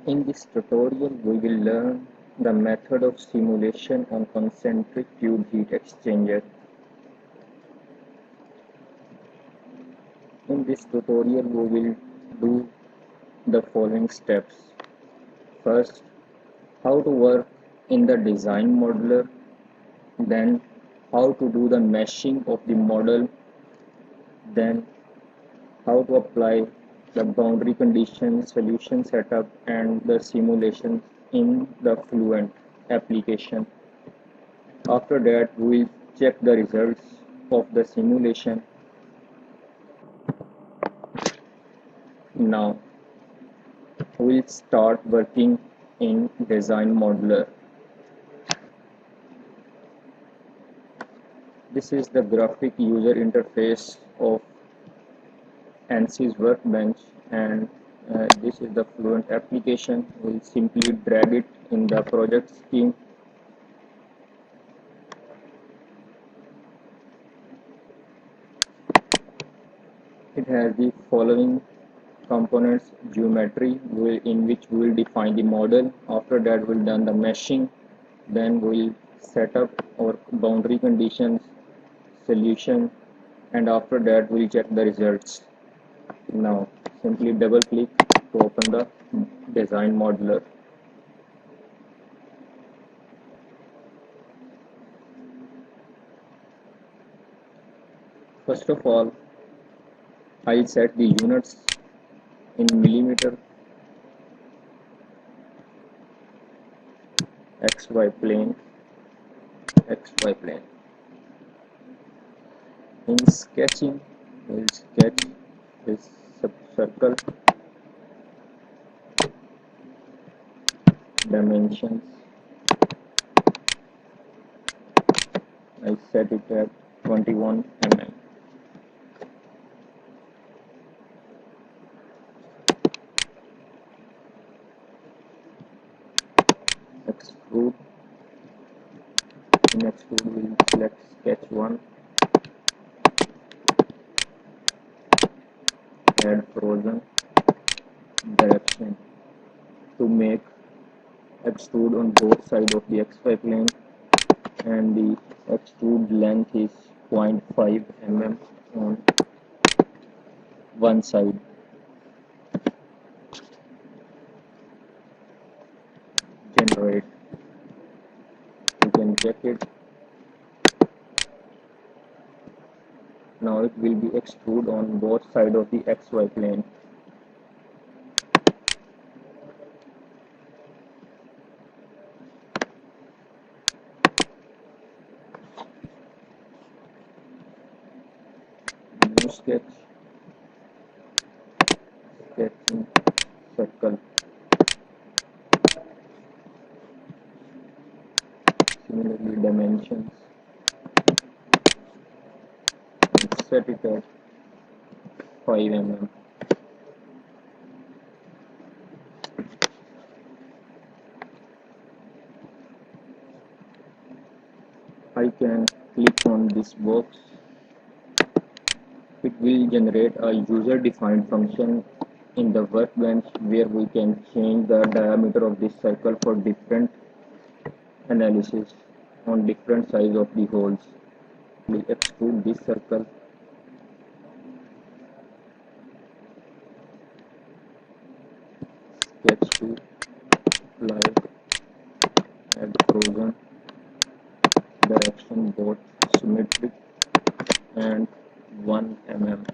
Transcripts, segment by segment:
In this tutorial, we will learn the method of simulation on concentric tube heat exchanger. In this tutorial, we will do the following steps. First, how to work in the design modeler, then how to do the meshing of the model, then how to apply the boundary condition, solution setup, and the simulation in the Fluent application. After that, we will check the results of the simulation. Now, we will start working in design modeler. This is the graphic user interface of ANSYS workbench, and this is the Fluent application. We'll simply drag it in the project scheme. It has the following components: geometry, in which we will define the model. After that, we'll done the meshing. Then we'll set up our boundary conditions, solution, and after that we'll check the results. Now simply double click to open the design modeler. First of all, I'll set the units in millimeter, XY plane. In sketching, we'll sketch this circle, dimensions. I set it at 21 mm. Extrude. In extrude, we'll select sketch 1. Add frozen direction to make extrude on both sides of the XY plane, and the extrude length is 0.5 mm on one side. Generate. You can check it. Now it will be extrude on both sides of the XY plane. New sketch, sketching circle. Similarly, dimensions. Set it at 5 mm. I can click on this box. It will generate a user-defined function in the workbench where we can change the diameter of this circle for different analysis on different size of the holes. We extrude this circle. Sketch 2, apply, add frozen, direction both symmetric, and 1 mm.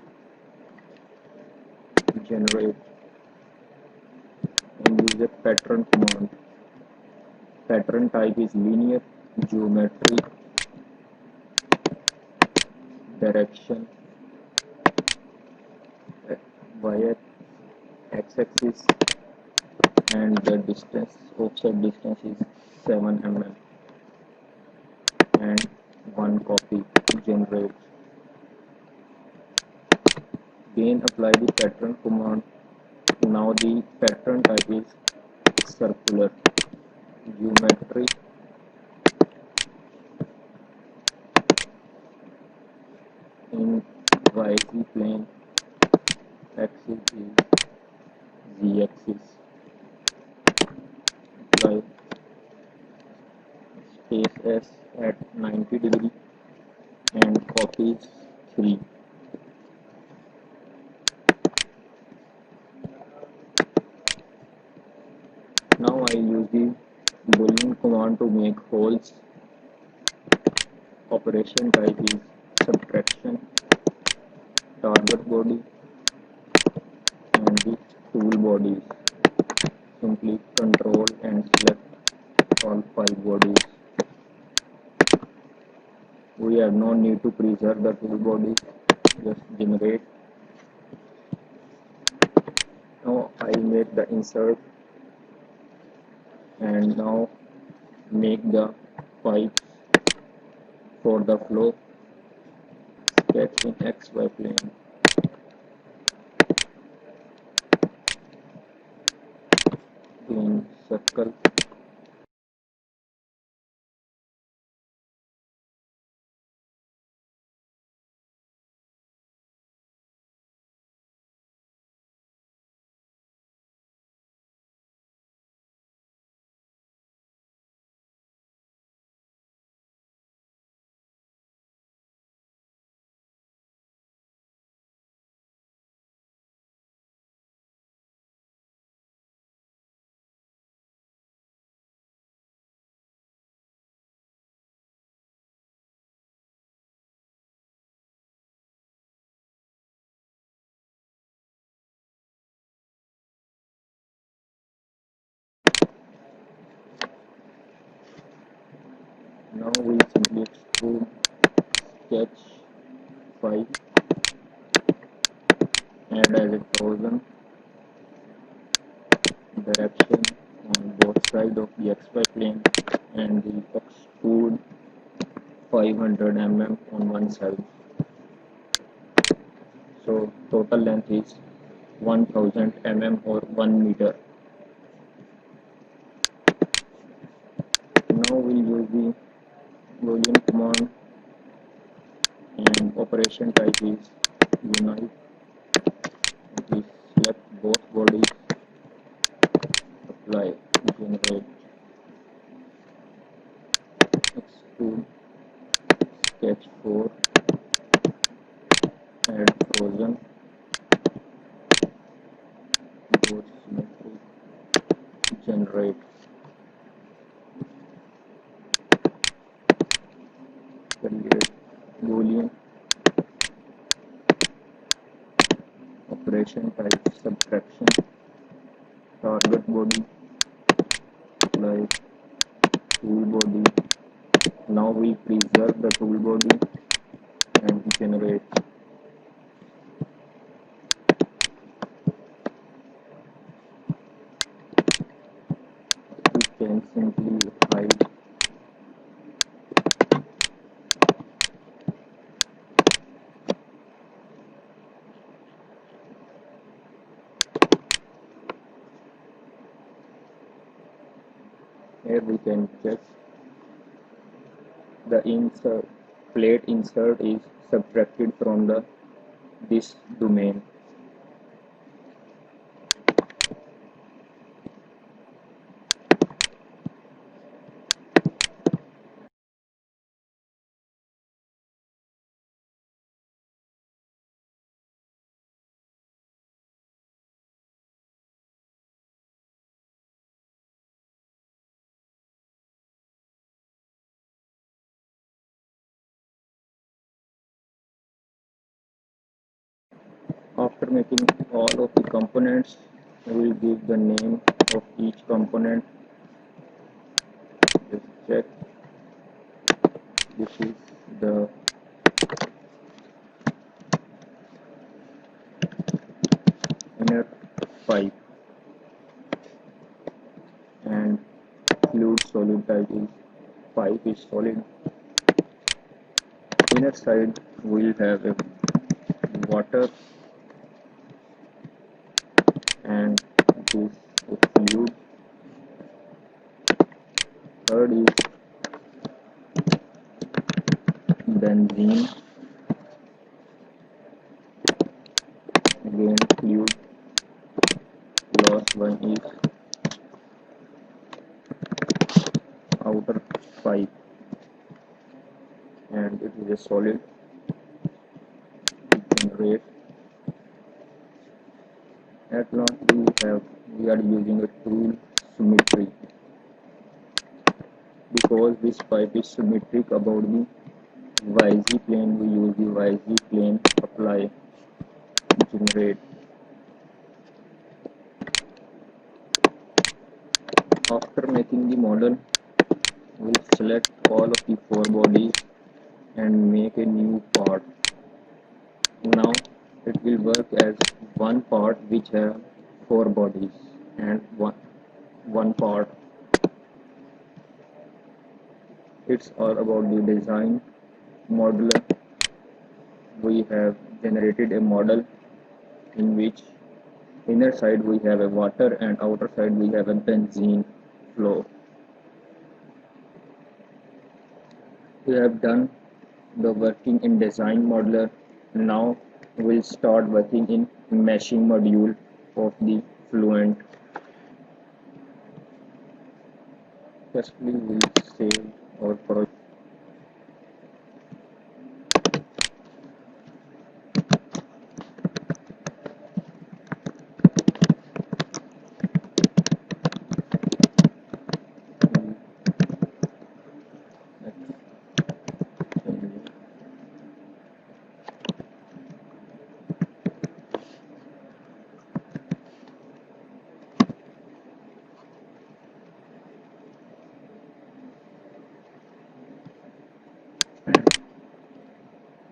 Generate and use a pattern command. Pattern type is linear, geometry, direction, y x-axis, and the distance, offset distance is 7 mm, and one copy. Generate. Again apply the pattern command. Now the pattern type is circular, geometry, in YZ plane, axis is Z axis. S at 90 degree and copies 3. Now I use the Boolean command to make holes. Operation type is subtraction, target body and the tool bodies. Simply control and select all 5 bodies. We have no need to preserve the tool bodies, just generate. Now I make the insert and now make the pipes for the flow. Sketch in XY plane. Doing circle. Now we simply extrude sketch 5, add as a frozen direction on both sides of the XY plane and the extrude 500 mm on one side. So total length is 1000 mm or 1 meter. Now we use the Boolean command and operation type is unite. We select both bodies, apply, generate, extrude, sketch 4, add frozen, both symmetry, generate. Create Boolean, operation type subtraction, target body, apply, tool body. Now we preserve the tool body and generate. We can simply hide. Here we can check the insert plate insert is subtracted from this domain. After making all of the components, we will give the name of each component. Just check. This is the inner pipe and fluid solid type is pipe is solid. Inner side will have a water and this is fluid. Third is benzene, again fluid. Last one is outer pipe. solid, generate. At last we are using a tool symmetry, because this pipe is symmetric about the YZ plane. We use the YZ plane, apply, generate. After making the model, we'll select all of the four bodies and make a new part. Now it will work as one part which have four bodies, and one part. It's all about the design modular. We have generated a model in which inner side we have a water and outer side we have a benzene flow. We have done the working in design modeler. Now we'll start working in meshing module of the Fluent. Firstly, we'll save our project.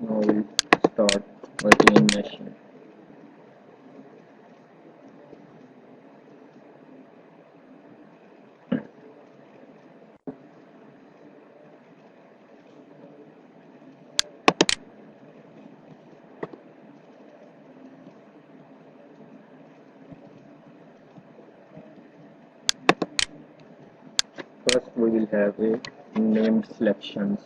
Now we'll start working in meshing. First we will have a named selections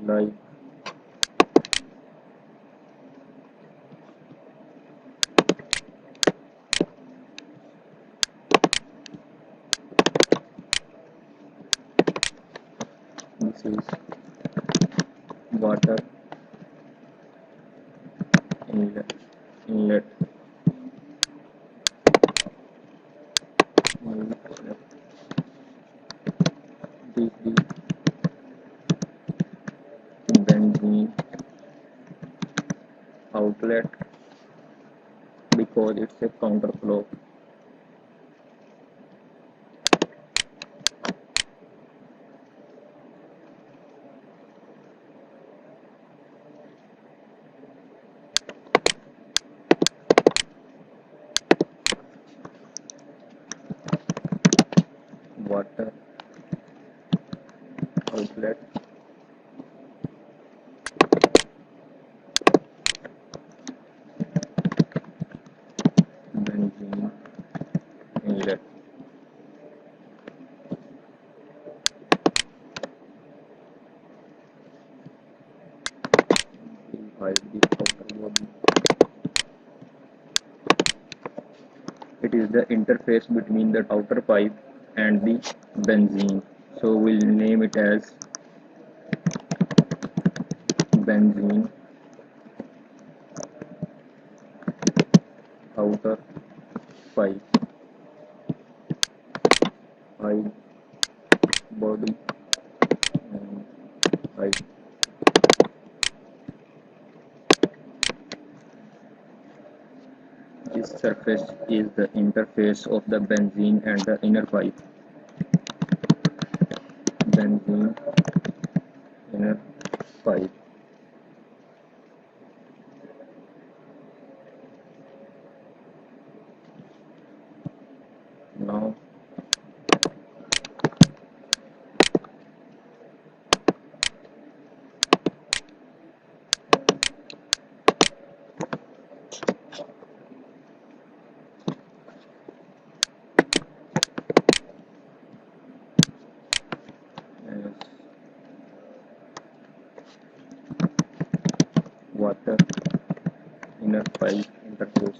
like this is water inlet, inlet. This is benzene outlet, because it's a counterflow. Water outlet, benzene inlet. Hide the outer body. It is the interface between the outer pipe and the benzene, so we'll name it as benzene outer pipe, hide body and hide. This surface is the interface of the benzene and the inner pipe. Benzene inner pipe. Now as water inner pipe interface.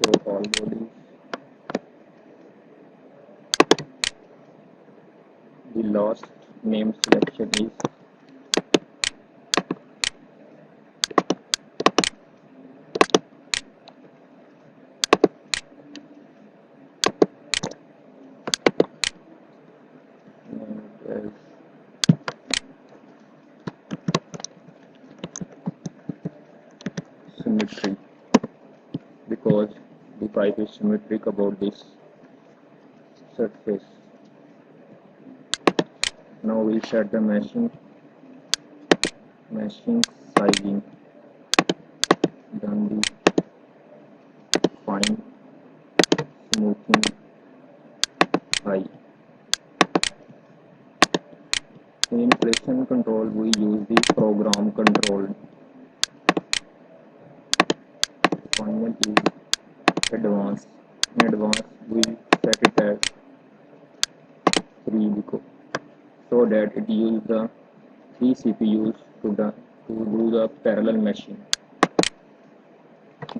Show all bodies. last name selection is as symmetry, because the pipe is symmetric about this surface. Now we'll set the meshing sizing, then the fine smoothing high. In inflation control we use the program control. Final is advanced. In advanced we set it as 3 so that it uses the 3 CPUs to do the parallel meshing.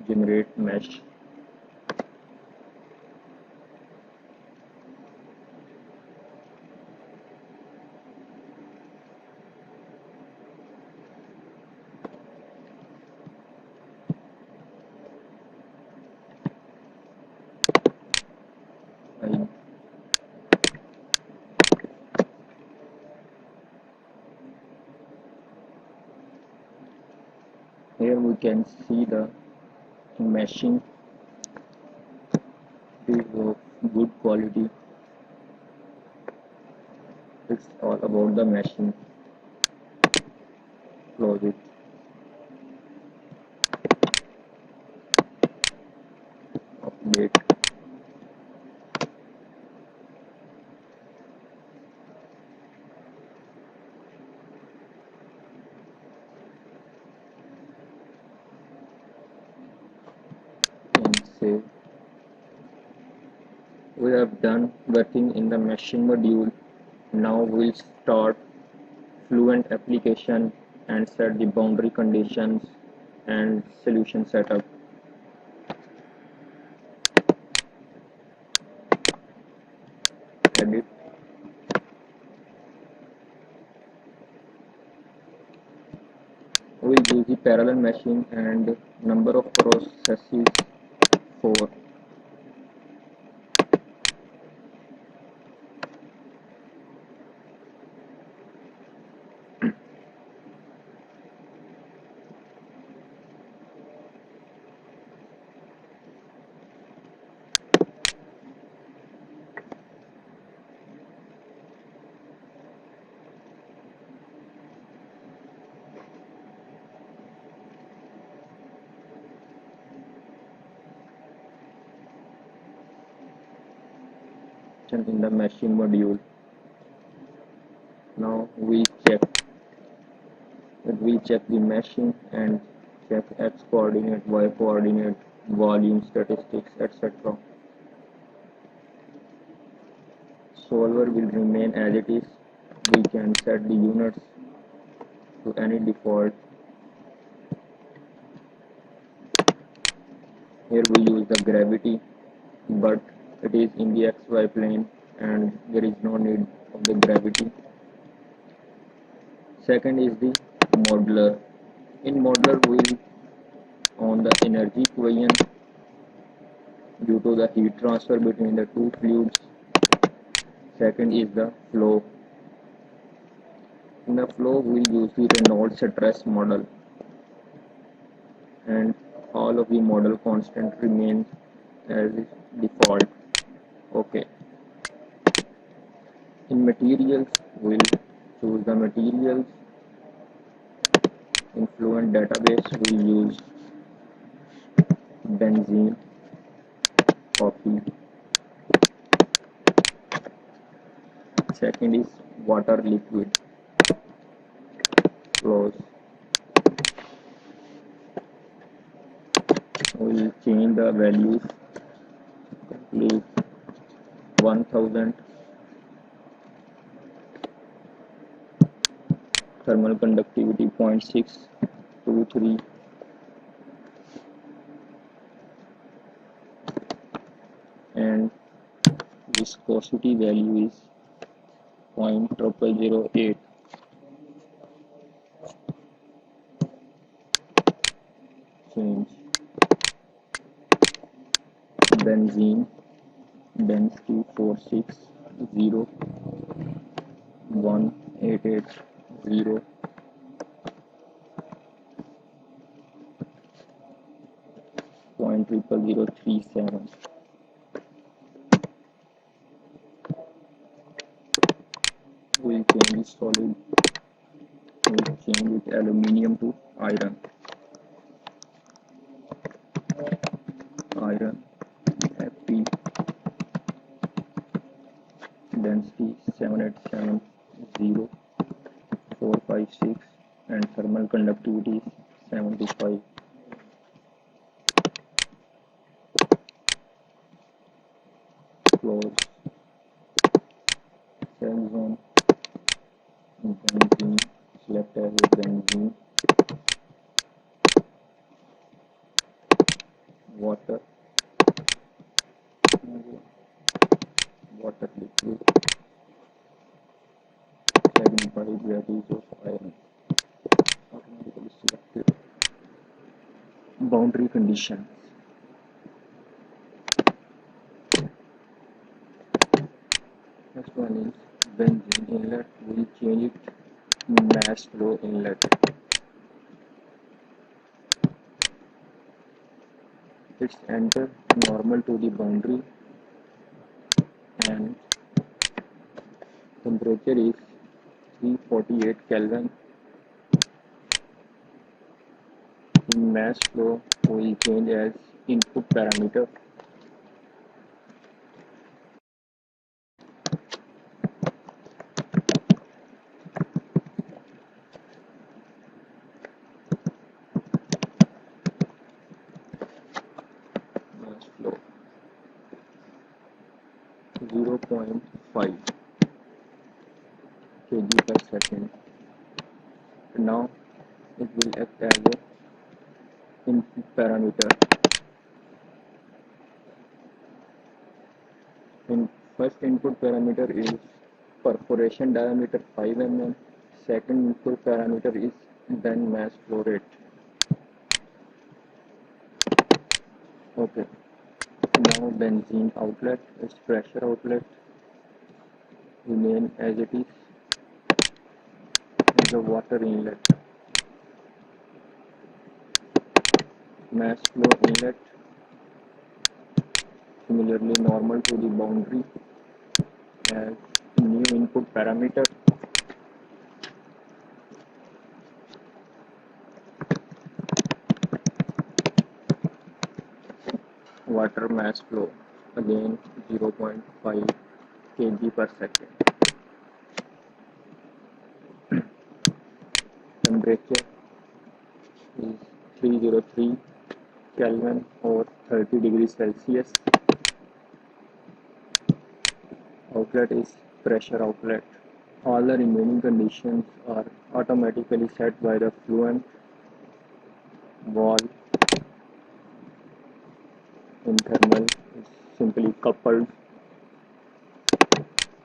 Generate mesh. Here we can see the meshing is of good quality. It's all about the meshing. Close it. Update. And save. We have done working in the meshing module. Now we'll start Fluent application and set the boundary conditions and solution setup. Edit. We'll use the parallel meshing and number of processes 4. In the meshing module. Now we check the meshing and check x coordinate, y coordinate, volume statistics, etc. Solver will remain as it is. We can set the units to any default. Here we use the gravity, but it is in the xy plane and there is no need of the gravity. Second is the modeler. In modeler we will on the energy equation due to the heat transfer between the two fluids. Second is the flow. In the flow we will use the Reynolds stress model and all of the model constant remains as default. Okay. In materials we'll choose the materials. In Fluent database we use benzene, coffee. Second is water liquid. Close. We will change the values. Leave 1000. Thermal conductivity 0.623. And viscosity value is 0.0008. Change benzene density 4601880 0.00037. We'll change the solid. We'll change it aluminium to iron. Iron Fe density 7870456 and thermal conductivity 75. Close cell zone. Benzene, select as a benzene. Water liquid 75 gravities of iron. Automatically selected. Boundary conditions. Next one is benzene inlet. We change it mass flow inlet. Its enter normal to the boundary and temperature is 348 Kelvin. In mass flow we change as input parameter. Mass flow 0.5 kg per second. Now it will act as a input parameter. First input parameter is perforation diameter 5 mm. Second input parameter is then mass flow rate. Okay. Now benzene outlet, its pressure outlet remain as it is. The water inlet. Mass flow inlet similarly normal to the boundary as new input parameter. Water mass flow again 0.5 kg per second. Temperature is 303 Kelvin or 30 degrees Celsius. Outlet is pressure outlet. All the remaining conditions are automatically set by the Fluent valve. In thermal is simply coupled.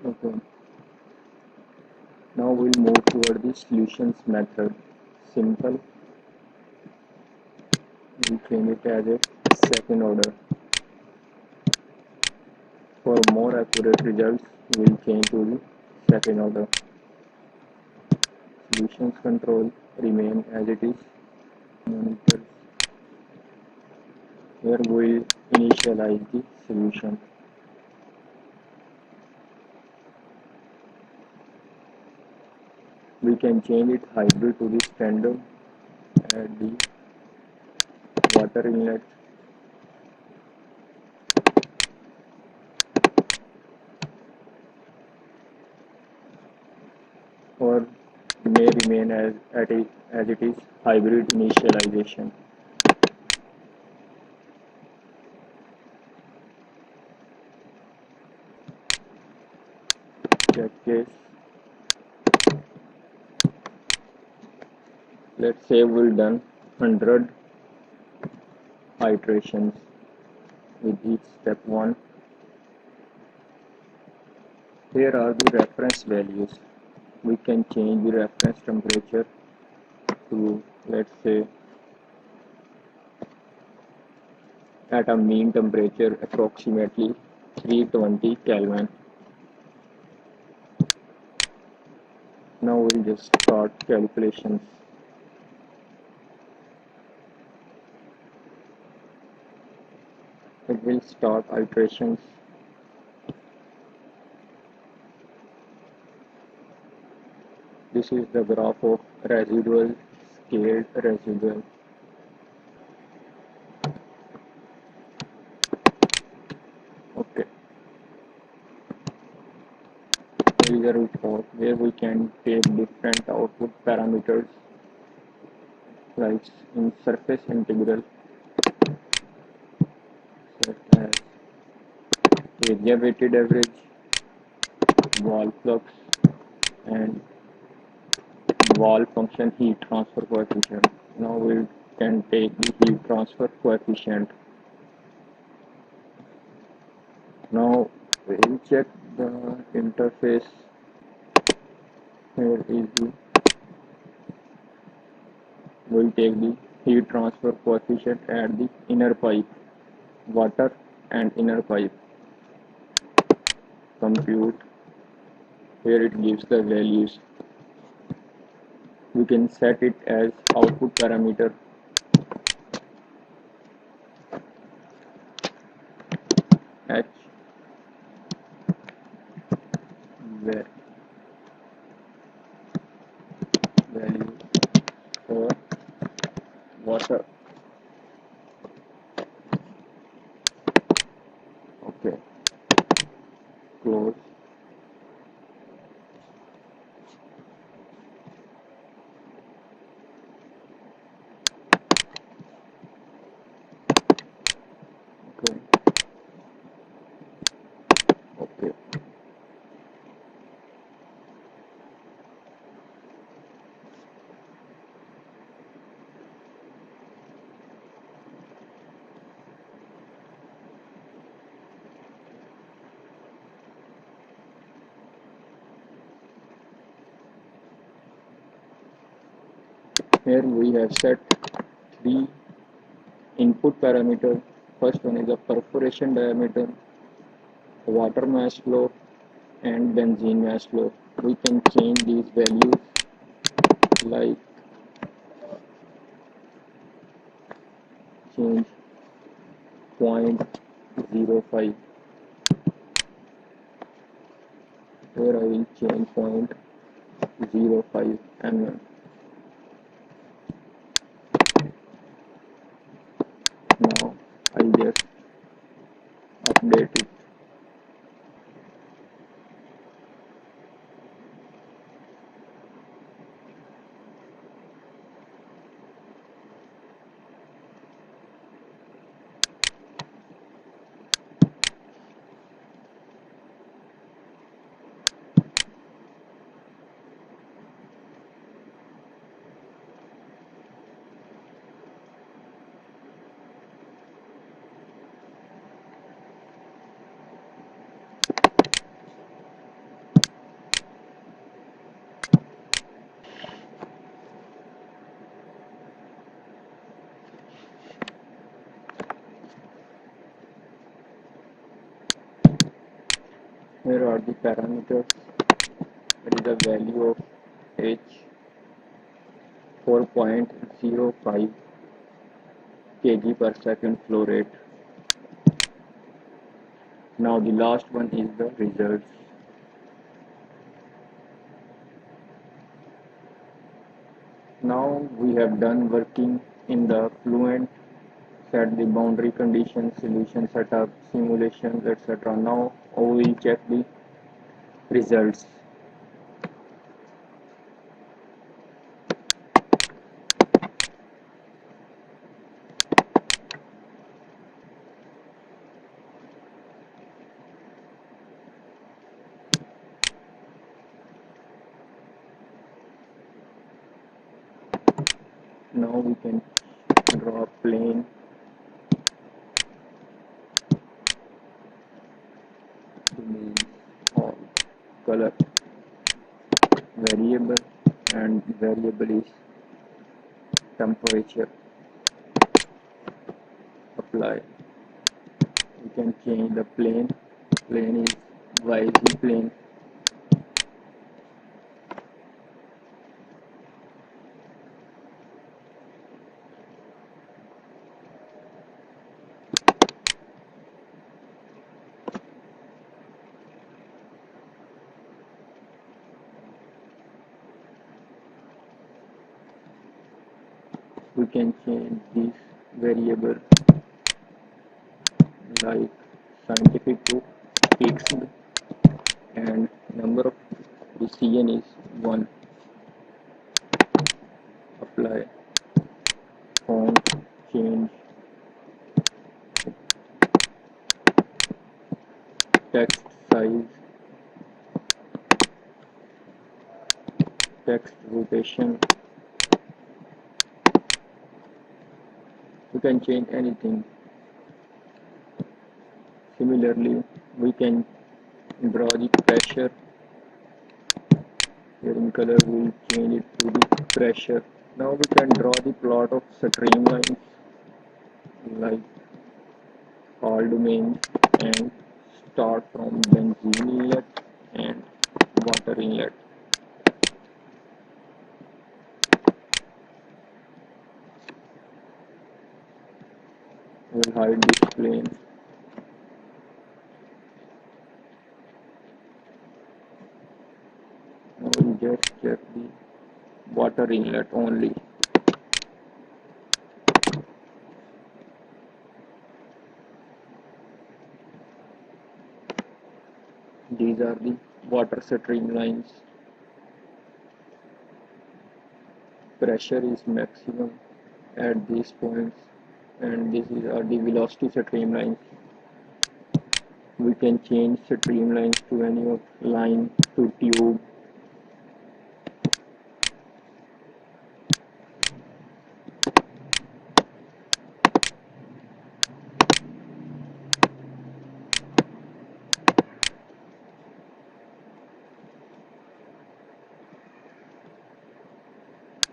Okay. Now we'll move toward the solutions method. Simple. We'll change it as a second order. For more accurate results, we'll change to the second order. Solutions control remain as it is. Monitors. Here we'll initialize the solution. We can change it hybrid to the standard. Add the water inlet. Or may remain as it is hybrid initialization. Check case. Let's say we've done 100 iterations with each step 1. Here are the reference values. We can change the reference temperature to, let's say, at a mean temperature approximately 320 Kelvin. Now we'll just start calculations. It will start iterations. This is the graph of residual, scaled residual. Okay. Here is a report where we can take different output parameters like in surface integral such as area weighted average, wall flux, and wall function heat transfer coefficient. Now we can take the heat transfer coefficient. Now we'll check the interface. Here is the, we'll take the heat transfer coefficient at the inner pipe, water and inner pipe. Compute. Here it gives the values. We can set it as output parameter H value for water. Okay, close. Okay. Okay. Here we have set three input parameters. First one is the perforation diameter, water mass flow, and benzene mass flow. We can change these values like change 0.05. Here I will change 0.05 mm. Now I'll just update it. Here are the parameters. It is the value of H 4.05 kg per second flow rate. Now the last one is the results. Now we have done working in the Fluent, set the boundary conditions, solution setup, simulations, etc. Now we will check the results. Now we can draw a plane to mean all. color variable, and variable is temperature. Apply. We can change the plane. Plane is YZ plane. We can change this variable like scientific to fixed, and number of decision is 1. Apply. Font change. Text size. Text rotation. You can change anything. Similarly, we can draw the pressure. Here in color, we'll change it to the pressure. Now we can draw the plot of streamlines like all domains and start from benzene inlet and water inlet. We'll hide this plane. Now we'll just check the water inlet only. These are the water streamlines. Pressure is maximum at these points, and this is the velocity streamlines. We can change streamlines to any of line to tube.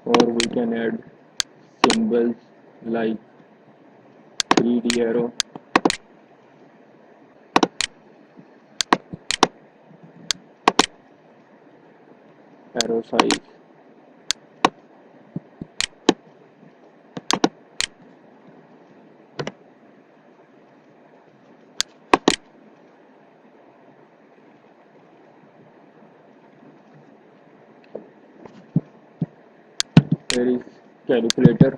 Or we can add symbols like 3D arrow, arrow size, here is calculator,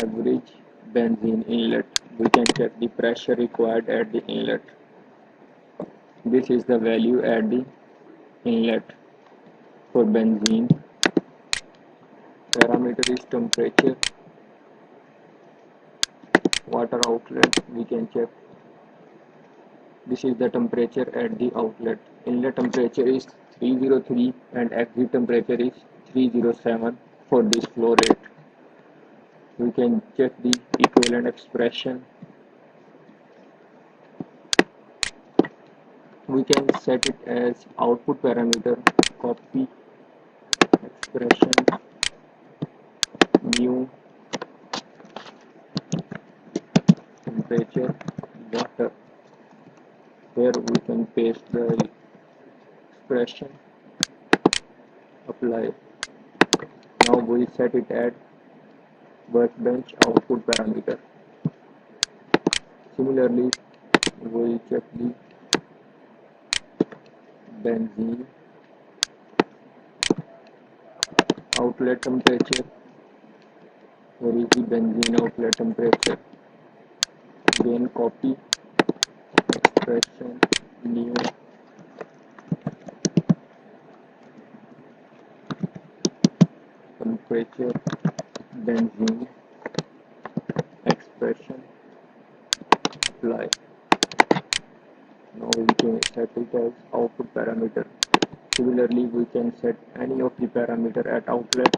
average benzene inlet. We can check the pressure required at the inlet. This is the value at the inlet for benzene. Parameter is temperature. Water outlet, we can check. This is the temperature at the outlet. Inlet temperature is 303 and exit temperature is 307 for this flow rate. We can check the equivalent expression. We can set it as output parameter, copy expression, new temperature, water. Here we can paste the expression, apply. Now we set it at workbench output parameter. Similarly, we check the benzene outlet temperature. Where is the benzene outlet temperature? Again copy expression, new temperature, benzene expression, apply. Now we can set it as output parameter. Similarly, we can set any of the parameter at outlet.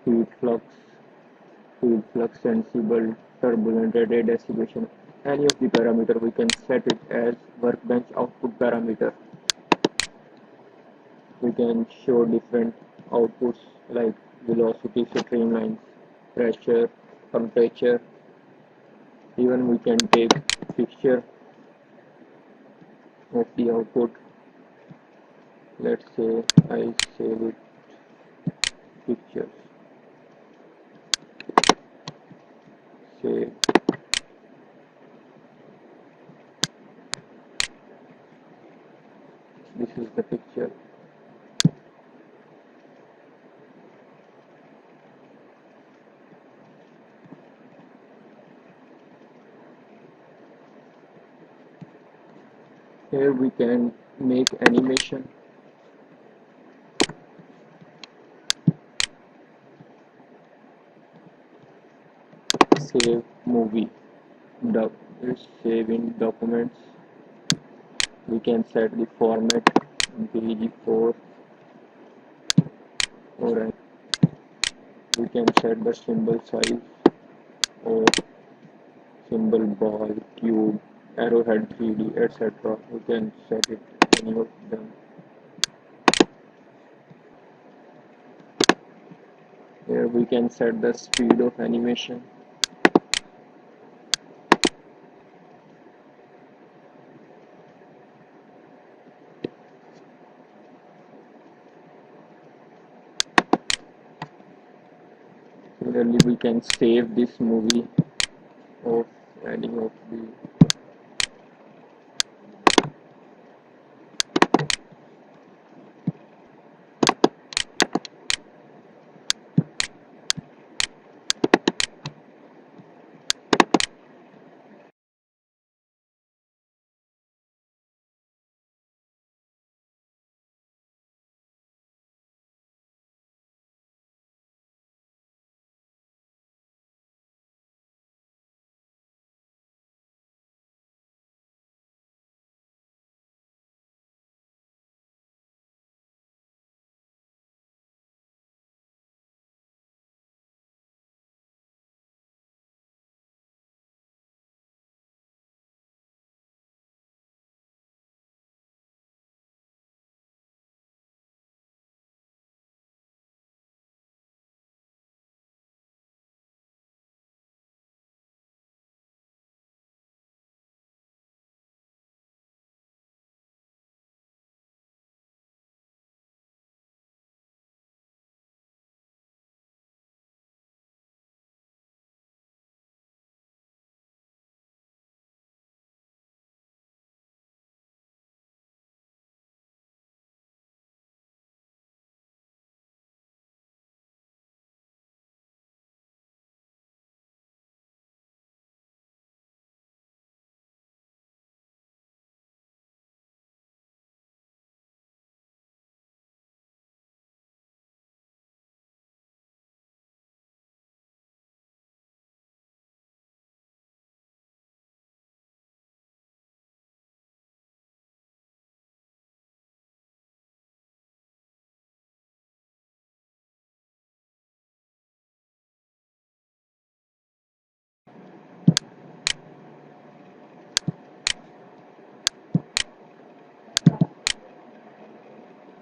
Heat flux sensible, turbulent, radial dissipation. any of the parameter. We can set it as workbench output parameter. We can show different outputs like velocity, streamlines, pressure, temperature. Even we can take fixture of the output. Let's say I save it pictures. Save. This is the picture. Here we can make animation. Save movie. Let's save in documents. We can set the format BG4 or we can set the symbol size or symbol ball, cube, arrowhead 3D, etc. We can set it any of them. Here we can set the speed of animation. Similarly, we can save this movie of any of the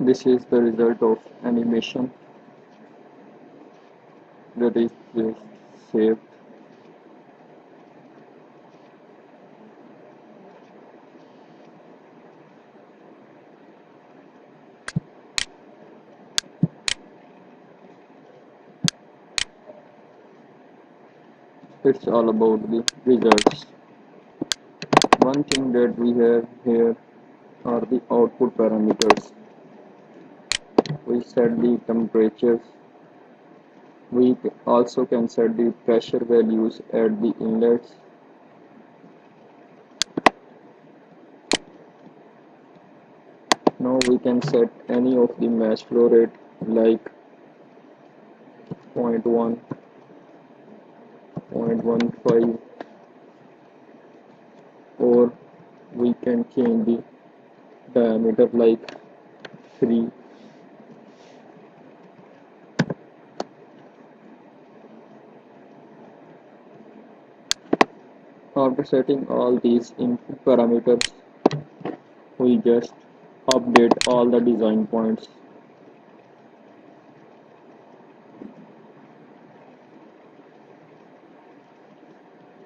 this is the result of animation that is just saved. It's all about the results. One thing that we have here are the output parameters. We set the temperatures. We also can set the pressure values at the inlets. Now we can set any of the mass flow rate like 0.1, 0.15, or we can change the diameter like 3. After setting all these input parameters, we just update all the design points.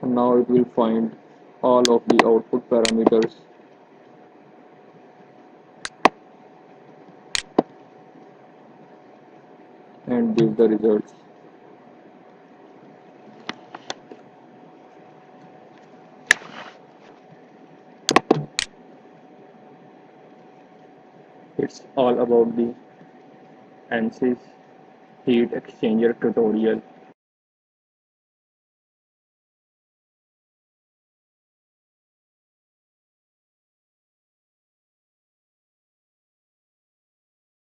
And now it will find all of the output parameters and give the results. It's all about the ANSYS heat exchanger tutorial.